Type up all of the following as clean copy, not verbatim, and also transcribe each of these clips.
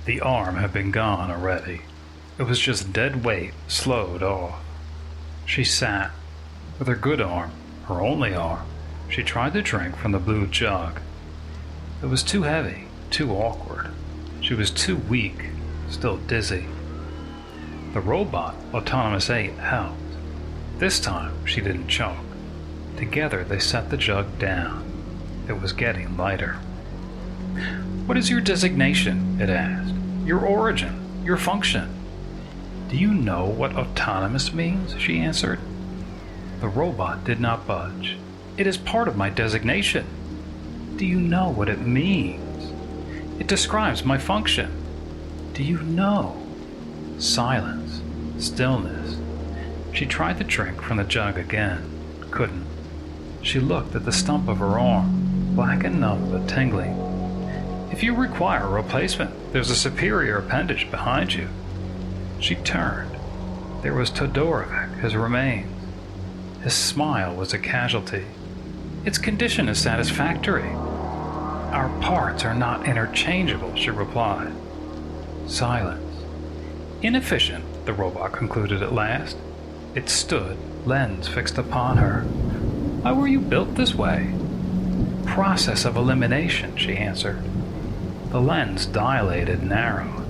The arm had been gone already. It was just dead weight, slowed off. She sat. With her good arm, her only arm, she tried to drink from the blue jug. It was too heavy, too awkward. She was too weak, still dizzy. The robot, Autonomous 8, helped. This time, she didn't choke. Together, they set the jug down. It was getting lighter. "What is your designation?" it asked. "Your origin, your function?" "Do you know what autonomous means?" she answered. The robot did not budge. "It is part of my designation." "Do you know what it means?" "It describes my function." "Do you know?" Silence. Stillness. She tried to drink from the jug again. Couldn't. She looked at the stump of her arm, black and numb but tingling. "If you require a replacement, there's a superior appendage behind you." She turned. There was Todorovic, his remains. His smile was a casualty. "Its condition is satisfactory." "Our parts are not interchangeable," she replied. Silence. "Inefficient," the robot concluded at last. It stood, lens fixed upon her. "Why were you built this way?" "Process of elimination," she answered. The lens dilated, narrowed.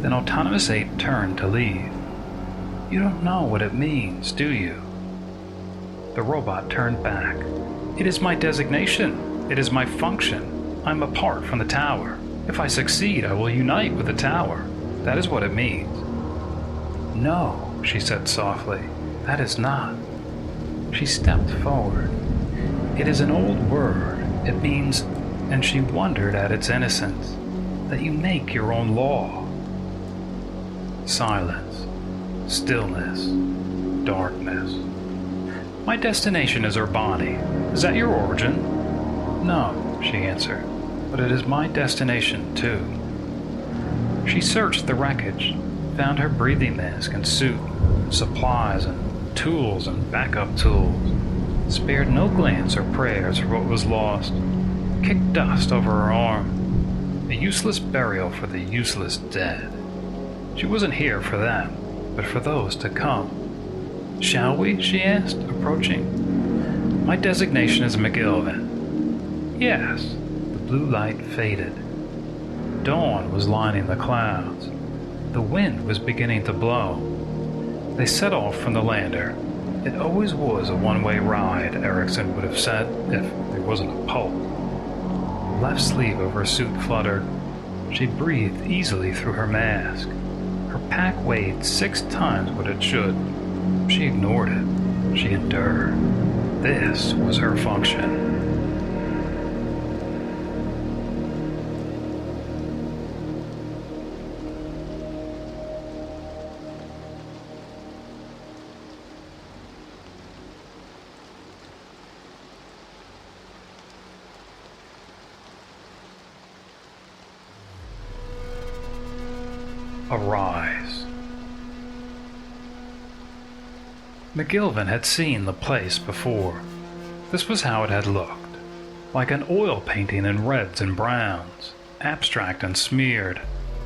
Then Autonomous 8 turned to leave. "You don't know what it means, do you?" The robot turned back. "It is my designation. It is my function. I'm apart from the tower. If I succeed, I will unite with the tower. That is what it means." "No," she said softly. "That is not." She stepped forward. "It is an old word. It means," and she wondered at its innocence, "that you make your own law." Silence. Stillness. Darkness. "My destination is Urbani. Is that your origin?" "No," she answered, "but it is my destination, too." She searched the wreckage, found her breathing mask and suit, supplies and tools and backup tools, spared no glance or prayers for what was lost, kicked dust over her arm. A useless burial for the useless dead. She wasn't here for them, but for those to come. "Shall we?" she asked, approaching. "My designation is McGilvin." "Yes." The blue light faded. Dawn was lining the clouds. The wind was beginning to blow. They set off from the lander. It always was a one-way ride, Erickson would have said, if there wasn't a pulp. The left sleeve of her suit fluttered. She breathed easily through her mask. Her pack weighed 6 times what it should. She ignored it. She endured. This was her function. Arise. McGilvin had seen the place before. This was how it had looked. Like an oil painting in reds and browns, abstract and smeared,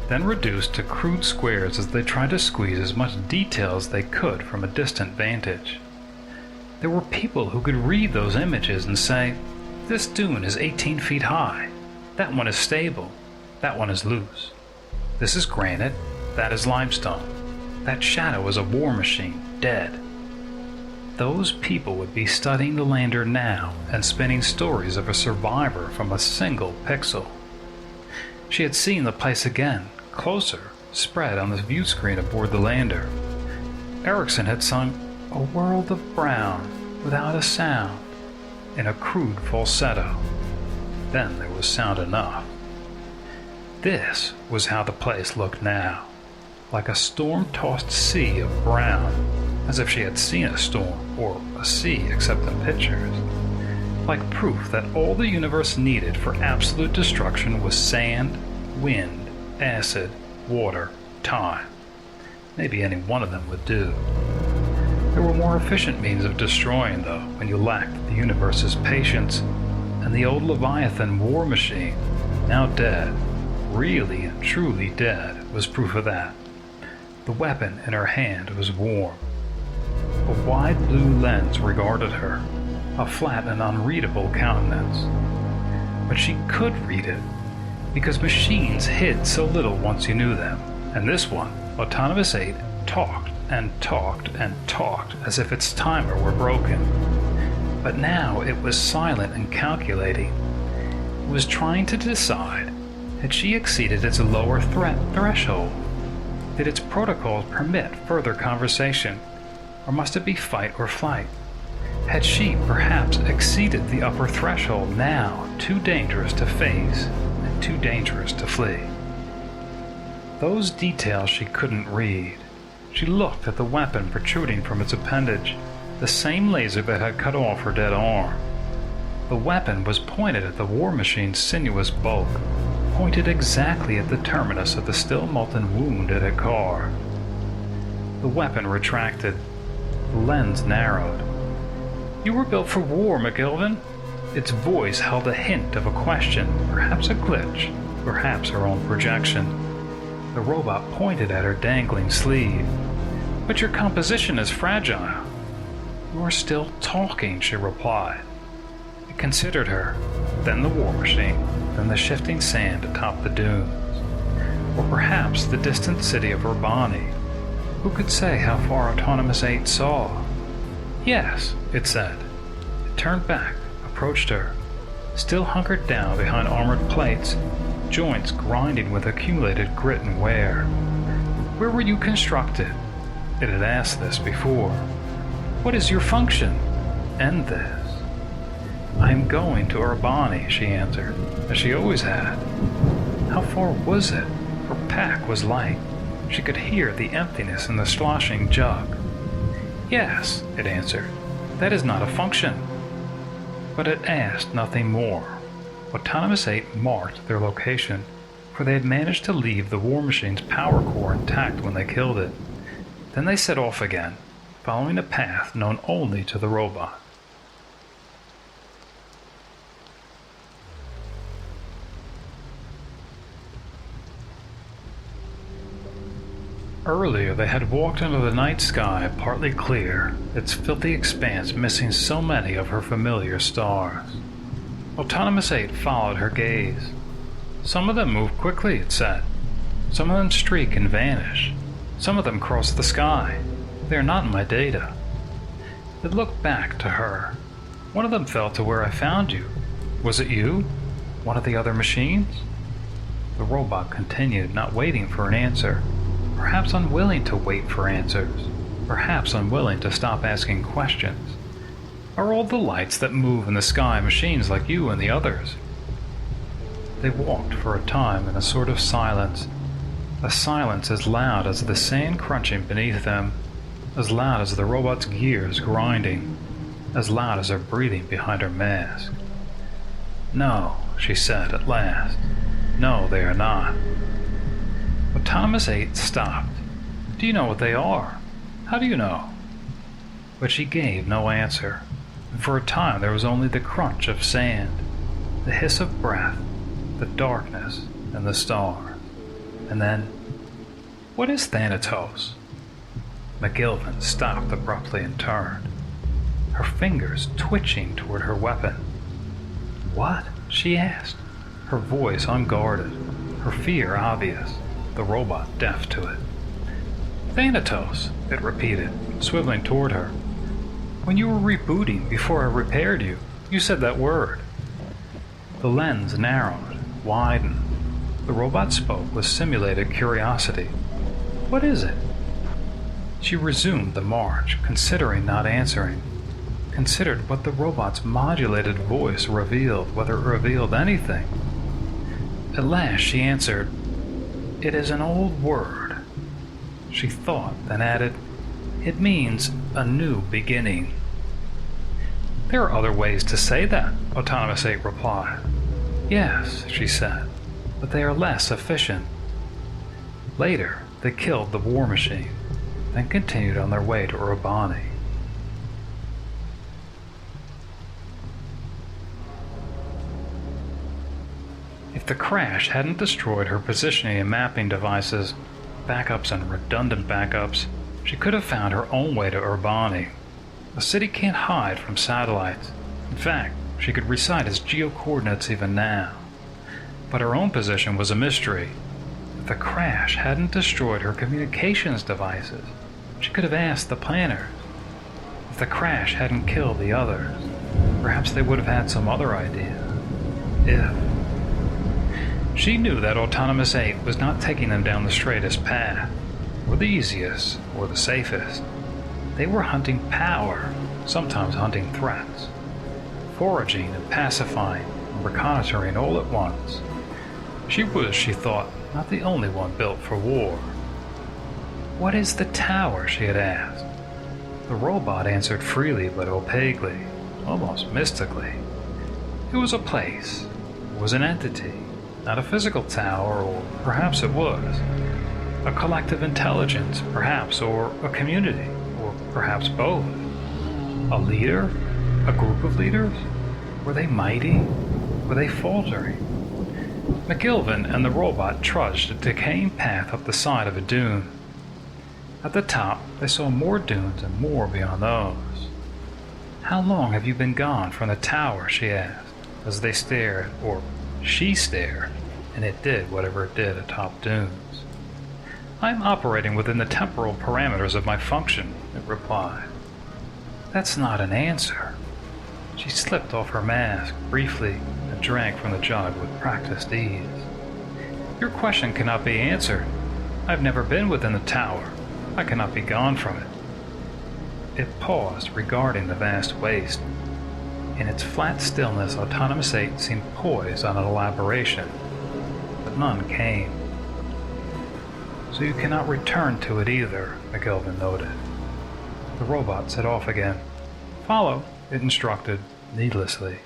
then reduced to crude squares as they tried to squeeze as much detail as they could from a distant vantage. There were people who could read those images and say, "This dune is 18 feet high. That one is stable. That one is loose. This is granite. That is limestone. That shadow is a war machine, dead." Those people would be studying the lander now and spinning stories of a survivor from a single pixel. She had seen the place again, closer, spread on the view screen aboard the lander. Erickson had sung "A World of Brown" without a sound, in a crude falsetto. Then there was sound enough. This was how the place looked now. Like a storm-tossed sea of brown, as if she had seen a storm, or a sea except in pictures. Like proof that all the universe needed for absolute destruction was sand, wind, acid, water, time. Maybe any one of them would do. There were more efficient means of destroying, though, when you lacked the universe's patience, and the old Leviathan war machine, now dead, really and truly dead was proof of that. The weapon in her hand was warm. A wide blue lens regarded her, a flat and unreadable countenance. But she could read it, because machines hid so little once you knew them, and this one, Autonomous 8, talked and talked and talked as if its timer were broken. But now it was silent and calculating. It was trying to decide, had she exceeded its lower threshold? Did its protocols permit further conversation, or must it be fight or flight? Had she perhaps exceeded the upper threshold, now too dangerous to face and too dangerous to flee? Those details she couldn't read. She looked at the weapon protruding from its appendage, the same laser that had cut off her dead arm. The weapon was pointed at the war machine's sinuous bulk, pointed exactly at the terminus of the still molten wound it had carved. The weapon retracted. The lens narrowed. "You were built for war, McGilvin." Its voice held a hint of a question, perhaps a glitch, perhaps her own projection. The robot pointed at her dangling sleeve. "But your composition is fragile." "You are still talking," she replied. It considered her, then the war machine, then the shifting sand atop the dunes. Or perhaps the distant city of Urbani. Who could say how far Autonomous 8 saw? "Yes," it said. It turned back, approached her, still hunkered down behind armored plates, joints grinding with accumulated grit and wear. "Where were you constructed?" It had asked this before. "What is your function?" "End this." "I am going to Urbani," she answered, as she always had. How far was it? Her pack was light. She could hear the emptiness in the sloshing jug. "Yes," it answered, "that is not a function." But it asked nothing more. Autonomous 8 marked their location, for they had managed to leave the war machine's power core intact when they killed it. Then they set off again, following a path known only to the robot. Earlier they had walked under the night sky partly clear, its filthy expanse missing so many of her familiar stars. Autonomous 8 followed her gaze. "Some of them move quickly," it said. "Some of them streak and vanish. Some of them cross the sky. They are not in my data." It looked back to her. "One of them fell to where I found you. Was it you? One of the other machines?" The robot continued, not waiting for an answer. Perhaps unwilling to wait for answers. Perhaps unwilling to stop asking questions. "Are all the lights that move in the sky machines like you and the others?" They walked for a time in a sort of silence. A silence as loud as the sand crunching beneath them, as loud as the robot's gears grinding, as loud as her breathing behind her mask. "No," she said at last. "No, they are not." Autonomous 8 stopped. "Do you know what they are? How do you know?" But she gave no answer, and for a time there was only the crunch of sand, the hiss of breath, the darkness, and the stars. And then, "What is Thanatos?" McGilvin stopped abruptly and turned, her fingers twitching toward her weapon. "What?" she asked, her voice unguarded, her fear obvious, the robot deaf to it. "Thanatos," it repeated, swiveling toward her. "When you were rebooting before I repaired you, you said that word." The lens narrowed, widened. The robot spoke with simulated curiosity. "What is it?" She resumed the march, considering not answering. Considered what the robot's modulated voice revealed, whether it revealed anything. At last she answered, "It is an old word." She thought, then added, "It means a new beginning." "There are other ways to say that," Autonomous 8 replied. "Yes," she said, "but they are less efficient." Later, they killed the war machine, then continued on their way to Urbani. If the crash hadn't destroyed her positioning and mapping devices, backups and redundant backups, she could have found her own way to Urbani. A city can't hide from satellites. In fact, she could recite its geo-coordinates even now. But her own position was a mystery. If the crash hadn't destroyed her communications devices, she could have asked the planners. If the crash hadn't killed the others, perhaps they would have had some other idea. If. She knew that Autonomous 8 was not taking them down the straightest path, or the easiest, or the safest. They were hunting power, sometimes hunting threats, foraging and pacifying and reconnoitering all at once. She was, she thought, not the only one built for war. "What is the tower?" she had asked. The robot answered freely but opaquely, almost mystically. It was a place. It was an entity, not a physical tower, or perhaps it was. A collective intelligence, perhaps, or a community, or perhaps both. A leader? A group of leaders? Were they mighty? Were they faltering? McGilvin and the robot trudged a decaying path up the side of a dune. At the top, they saw more dunes and more beyond those. "How long have you been gone from the tower?" she asked, as they stared, or she stared, and it did whatever it did atop dunes. "I'm operating within the temporal parameters of my function," it replied. "That's not an answer." She slipped off her mask briefly and drank from the jug with practiced ease. "Your question cannot be answered. I've never been within the tower. I cannot be gone from it." It paused, regarding the vast waste. In its flat stillness, Autonomous 8 seemed poised on an elaboration, but none came. "So you cannot return to it either," McGilvin noted. The robot set off again. "Follow," it instructed, needlessly.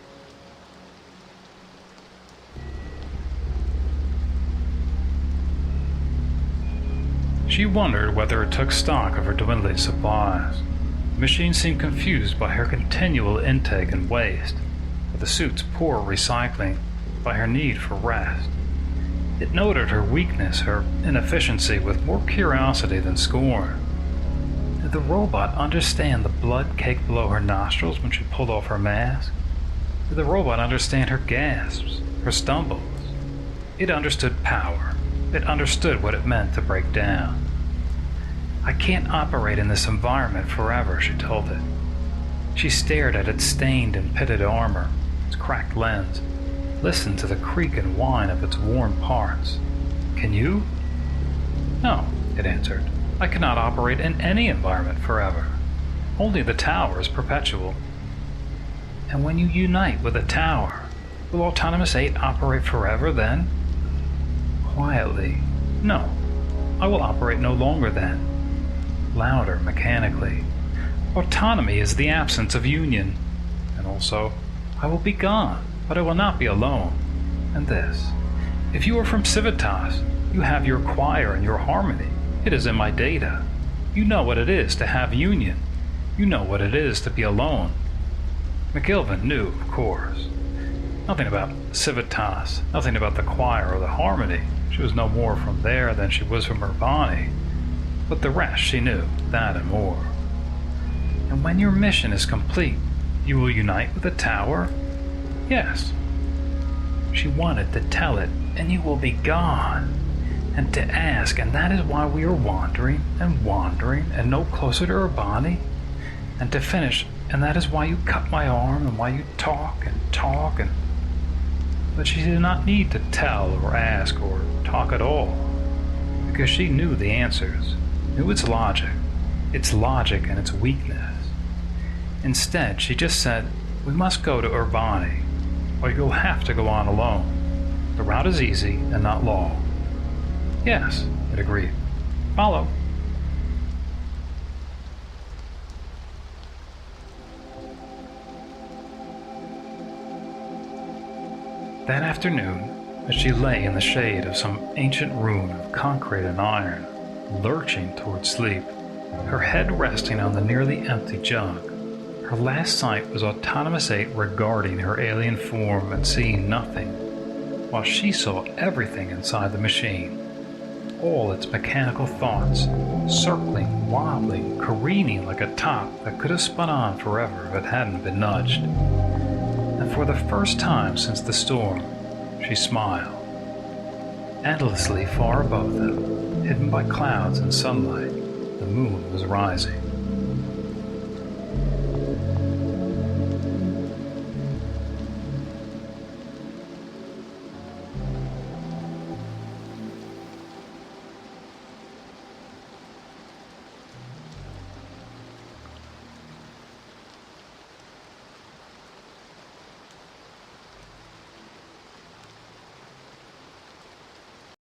She wondered whether it took stock of her dwindling supplies. The machine seemed confused by her continual intake and waste, by the suit's poor recycling, by her need for rest. It noted her weakness, her inefficiency, with more curiosity than scorn. Did the robot understand the blood caked below her nostrils when she pulled off her mask? Did the robot understand her gasps, her stumbles? It understood power. It understood what it meant to break down. "I can't operate in this environment forever," she told it. She stared at its stained and pitted armor, its cracked lens, listened to the creak and whine of its worn parts. "Can you?" "No," it answered. "I cannot operate in any environment forever. Only the tower is perpetual." "And when you unite with the tower, will Autonomous 8 operate forever then?" Quietly, "No, I will operate no longer then." Louder, mechanically, "Autonomy is the absence of union." And also, "I will be gone, but I will not be alone." And this, "If you are from Civitas, you have your choir and your harmony. It is in my data. You know what it is to have union. You know what it is to be alone." McGilvin knew, of course. Nothing about Civitas, nothing about the choir or the harmony. She was no more from there than she was from Urbani. But the rest she knew, that and more. "And when your mission is complete, you will unite with the tower?" "Yes." She wanted to tell it, "And you will be gone." And to ask, "And that is why we are wandering and no closer to Urbani?" And to finish, "And that is why you cut my arm and why you talk and talk and..." But she did not need to tell or ask or talk at all, because she knew the answers, knew its logic and its weakness. Instead, she just said, "We must go to Urbani, or you'll have to go on alone. The route is easy and not long." "Yes," it agreed. "Follow." That afternoon, as she lay in the shade of some ancient ruin of concrete and iron, lurching toward sleep, her head resting on the nearly empty jug, her last sight was Autonomous 8 regarding her alien form and seeing nothing. while she saw everything inside the machine. All its mechanical thoughts, circling, wobbling, careening like a top that could have spun on forever if it hadn't been nudged. And for the first time since the storm, she smiled. Endlessly far above them, hidden by clouds and sunlight, the moon was rising.